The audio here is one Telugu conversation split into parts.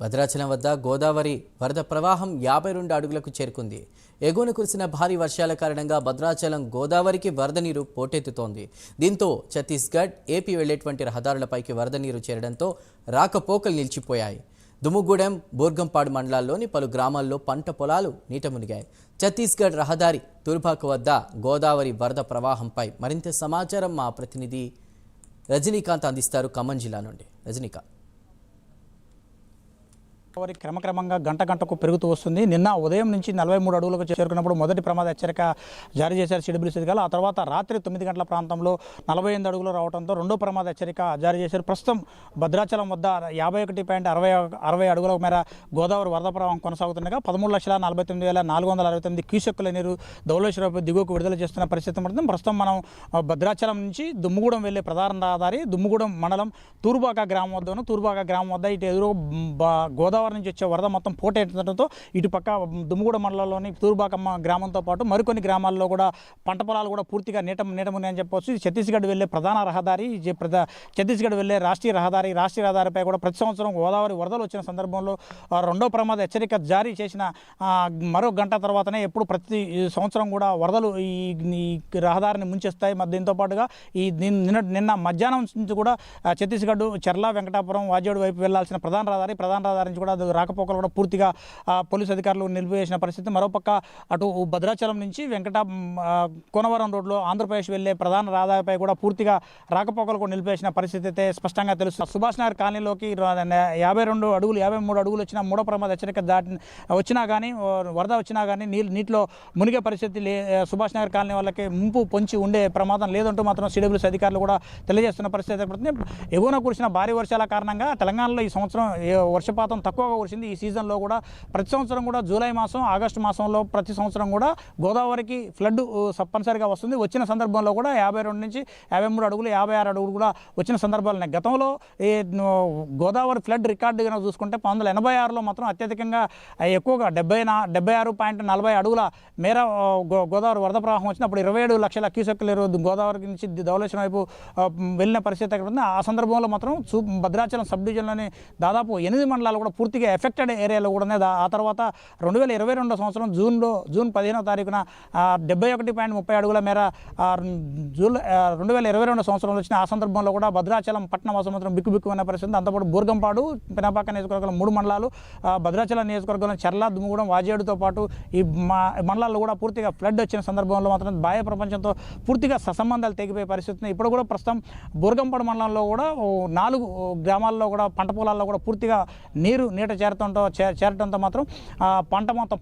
భద్రాచలం వద్ద గోదావరి వరద ప్రవాహం 52 అడుగులకు చేరుకుంది. ఎగువన కురిసిన భారీ వర్షాల కారణంగా భద్రాచలం గోదావరికి వరద నీరు పోటెత్తుతోంది. దీంతో ఛత్తీస్గఢ్, ఏపీ వెళ్లేటువంటి రహదారులపైకి వరద నీరు చేరడంతో రాకపోకలు నిలిచిపోయాయి. దుమ్ముగూడెం, బూర్గంపాడు మండలాల్లోని పలు గ్రామాల్లో పంట పొలాలు నీట మునిగాయి. ఛత్తీస్గఢ్ రహదారి తుర్బాక వద్ద గోదావరి వరద ప్రవాహంపై మరింత సమాచారం మా ప్రతినిధి రజనీకాంత్ అందిస్తారు. ఖమ్మం జిల్లా నుండి రజనీకాంత్. క్రమక్రమంగా గంటకు పెరుగుతూ వస్తుంది. నిన్న ఉదయం నుంచి 43 అడుగులకు చేరుకున్నప్పుడు మొదటి ప్రమాద హెచ్చరిక జారీ చేశారు సిడబ్ల్యూసీ అధికారులు. ఆ తర్వాత రాత్రి 9 గంటల ప్రాంతంలో 48 అడుగులు రావడంతో రెండో ప్రమాద హెచ్చరిక జారీ చేశారు. ప్రస్తుతం భద్రాచలం వద్ద 51.60 అడుగుల మేర గోదావరి వరద ప్రవాహం కొనసాగుతుండగా 13,49,469 క్యూసెక్కుల నీరు ధవళేశ్వరం దిగువకు విడుదల చేస్తున్న పరిస్థితి ఉంటుంది. ప్రస్తుతం మనం భద్రాచలం నుంచి దుమ్ముగూడెం వెళ్లే ప్రధాన రహదారి దుమ్ముగూడెం మండలం తూర్బాక గ్రామం వద్ద ఉన్న తూర్బాక గ్రామం వద్ద ఇటు ఎదురు గోదావరి నుంచి వచ్చే వరద మొత్తం పోటెత్తడంతో ఇటు పక్క దుమ్ముగూడెం మండలంలోని తూర్బాకమ్మ గ్రామంతో పాటు మరికొన్ని గ్రామాల్లో కూడా పంట పొలాలు కూడా పూర్తిగా నీట మునిగాయని చెప్పవచ్చు. ఇది ఛత్తీస్గఢ్ వెళ్లే ప్రధాన రహదారి. ఛత్తీస్గఢ్ వెళ్లే రాష్ట్రీయ రహదారిపై కూడా ప్రతి సంవత్సరం గోదావరి వరదలు వచ్చిన సందర్భంలో రెండో ప్రమాద హెచ్చరిక జారీ చేసిన మరో గంట తర్వాతనే ఎప్పుడు ప్రతి సంవత్సరం కూడా వరదలు ఈ రహదారిని ముంచేస్తాయి. దీంతో పాటుగా నిన్న మధ్యాహ్నం నుంచి కూడా ఛత్తీస్గఢ్ చెర్ల, వెంకటాపురం, వాజేడు వైపు వెళ్లాల్సిన ప్రధాన రహదారి నుంచి కూడా రాకపోకలు కూడా పూర్తిగా పోలీసు అధికారులు నిలిపివేసిన పరిస్థితి. మరోపక్క అటు భద్రాచలం నుంచి కోనవరం రోడ్లో ఆంధ్రప్రదేశ్ వెళ్లే ప్రధాన రహదారిపై కూడా పూర్తిగా రాకపోకలు కూడా నిలిపివేసిన పరిస్థితి అయితే స్పష్టంగా తెలుస్తుంది. సుభాష్ నగర్ కాలనీలోకి 53 అడుగులు వచ్చిన మూడో ప్రమాద హెచ్చరిక వచ్చినా కానీ వరద వచ్చినా కానీ నీటిలో మునిగే పరిస్థితి సుభాష్ నగర్ కాలనీ వాళ్ళకి ముంపు పొంచి ఉండే ప్రమాదం లేదంటూ మాత్రం సిడబ్ల్యూసీ అధికారులు కూడా తెలియజేస్తున్న పరిస్థితి ఏర్పడుతుంది. ఎగువన కురిసిన భారీ వర్షాల కారణంగా తెలంగాణలో ఈ సంవత్సరం వర్షపాతం తక్కువగా కురిసింది. ఈ సీజన్లో కూడా ప్రతి సంవత్సరం కూడా జూలై మాసం, ఆగస్టు మాసంలో ప్రతి సంవత్సరం కూడా గోదావరికి ఫ్లడ్ తప్పనిసరిగా వస్తుంది. వచ్చిన సందర్భంలో కూడా 52 నుంచి 53 అడుగులు, 56 అడుగులు కూడా వచ్చిన సందర్భాలు ఉన్నాయి. గతంలో గోదావరి ఫ్లడ్ రికార్డు కనుక చూసుకుంటే 1986లో మాత్రం అత్యధికంగా ఎక్కువగా 76.40 అడుగుల మేర గోదావరి వరద ప్రవాహం వచ్చినప్పుడు 27 లక్షల క్యూసెక్కులు గోదావరి నుంచి ధవళేశ్వరం వైపు వెళ్ళిన పరిస్థితి అక్కడ ఉంది. ఆ సందర్భంలో మాత్రం భద్రాచలం సబ్ డివిజన్లోని దాదాపు 8 మండలాలు కూడా పూర్తిగా ఎఫెక్టెడ్ ఏరియాలో కూడా ఉన్నాయి. ఆ తర్వాత 2022 సంవత్సరం జూన్ 15వ తారీఖున 71.30 అడుగుల మేర 2022 సంవత్సరంలో వచ్చిన ఆ సందర్భంలో కూడా భద్రాచలం పట్టణ వాసం మాత్రం బిక్కు అనే పరిస్థితి. దాంతోపాటు బూర్గంపాడు, పినపాక నియోజకవర్గంలో 3 మండలాలు, భద్రాచలం నియోజకవర్గంలో చెర్ల, దుమ్ముగూడెం, వాజేడుతో పాటు ఈ మండలాల్లో కూడా పూర్తిగా ఫ్లడ్ వచ్చిన సందర్భంలో మాత్రం బాహ్య ప్రపంచంతో పూర్తిగా ససంబంధాలు తెగిపోయే పరిస్థితి. ఇప్పుడు కూడా ప్రస్తుతం బూర్గంపాడు మండలంలో కూడా 4 గ్రామాల్లో కూడా పంట పొలాల్లో కూడా పూర్తిగా నీట చేరటంతో మాత్రం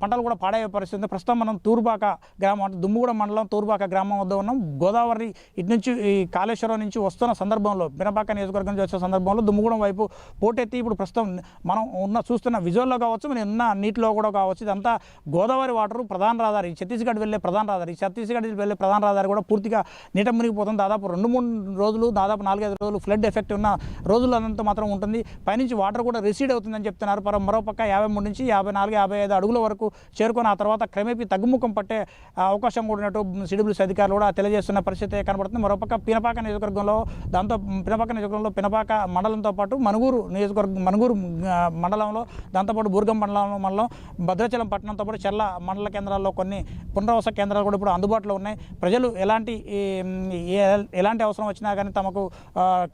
పంటలు కూడా పాడయ్యే పరిస్థితి. ప్రస్తుతం మనం తూర్బాక గ్రామం అంటే దుమ్ముగూడెం మండలం తూర్బాక గ్రామం వద్ద ఉన్నాం. గోదావరి ఇటు నుంచి ఈ కాళేశ్వరం నుంచి వస్తున్న సందర్భంలో పినపాక నియోజకవర్గం నుంచి వచ్చే సందర్భంలో దుమ్ముగూడెం వైపు పోటెత్తి ఇప్పుడు ప్రస్తుతం మనం చూస్తున్న విజువల్లో కావచ్చు, మనం ఉన్న నీటిలో కూడా కావచ్చు, ఇదంతా గోదావరి వాటర్ ప్రధాన రహదారి, ఛత్తీస్గఢ్ వెళ్ళే ప్రధాన రహదారి కూడా పూర్తిగా నీట మునిగిపోతుంది. దాదాపు 2-3 రోజులు, దాదాపు 4-5 రోజులు ఫ్లడ్ ఎఫెక్ట్ ఉన్న రోజులంతా మాత్రం ఉంటుంది. పైనుంచి వాటర్ కూడా రిసీడ్ అవుతుందని చెప్తున్నారు. మరోపక్క 53 నుంచి 54-55 అడుగుల వరకు చేరుకొని ఆ తర్వాత క్రమేపీ తగ్గుముఖం పట్టే అవకాశం కూడా ఉన్నట్టు సిడబ్ల్యూసీ అధికారులు కూడా తెలియజేస్తున్న పరిస్థితి కనబడుతుంది. మరోపక్క పినపాక నియోజకవర్గంలో పినపాక మండలంతో పాటు మనుగూరు మండలంలో, దాంతోపాటు బూర్గం మండలం, భద్రాచలం పట్టణంతో పాటు చెర్ల మండల కేంద్రాల్లో కొన్ని పునరావాస కేంద్రాలు కూడా ఇప్పుడు అందుబాటులో ఉన్నాయి. ప్రజలు ఎలాంటి అవసరం వచ్చినా కానీ తమకు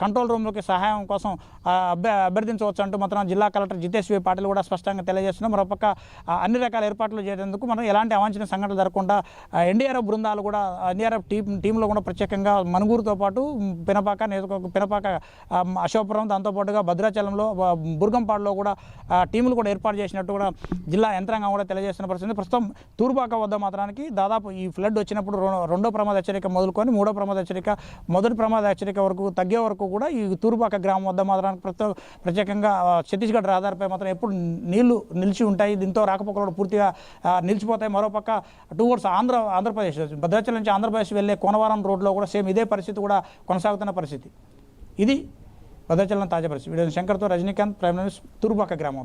కంట్రోల్ రూమ్లోకి సహాయం కోసం అభ్యర్థించవచ్చు అంటూ మాత్రం జిల్లా కలెక్టర్ జితేష్ వి పాటిల్ కూడా స్పష్టంగా తెలియజేస్తున్నాం. మరోపక్క అన్ని రకాల ఏర్పాట్లు చేయడానికి మనం ఎలాంటి అవాంఛనీయ సంఘటనలు జరగకుండా ఎన్డీఆర్ఎఫ్ బృందాలు కూడా ఎన్డీఆర్ఎఫ్ టీంలో కూడా ప్రత్యేకంగా మనుగూరుతో పాటు పినపాక అశోకపురం, దాంతోపాటుగా భద్రాచలంలో, బూర్గంపాడులో కూడా టీములు కూడా ఏర్పాటు చేసినట్టు కూడా జిల్లా యంత్రాంగం కూడా తెలియజేస్తున్న పరిస్థితి. ప్రస్తుతం తూర్బాక వద్ద మాత్రానికి దాదాపు ఈ ఫ్లడ్ వచ్చినప్పుడు రెండో ప్రమాద హెచ్చరిక మొదలుకొని మూడో ప్రమాద హెచ్చరిక, మొదటి ప్రమాద హెచ్చరిక వరకు తగ్గే వరకు కూడా ఈ తూర్బాక గ్రామం వద్ద మాత్రానికి ప్రత్యేకంగా ఛత్తీస్గఢ్ రహదారిపై మాత్రం ఎప్పుడు నీళ్లు నిలిచి ఉంటాయి. దీంతో రాకపోకలు పూర్తిగా నిలిచిపోతాయి. మరోపక్క టువర్డ్స్ ఆంధ్రప్రదేశ్, భద్రాచలం నుంచి ఆంధ్రప్రదేశ్ వెళ్ళే కోనవరం రోడ్లో కూడా సేమ్ ఇదే పరిస్థితి కూడా కొనసాగుతున్న పరిస్థితి. ఇది భద్రాచలం తాజా పరిస్థితి. వీడియో శంకర్తో రజనీకాంత్, ప్రైమ్ న్యూస్, తూర్బాక గ్రామం.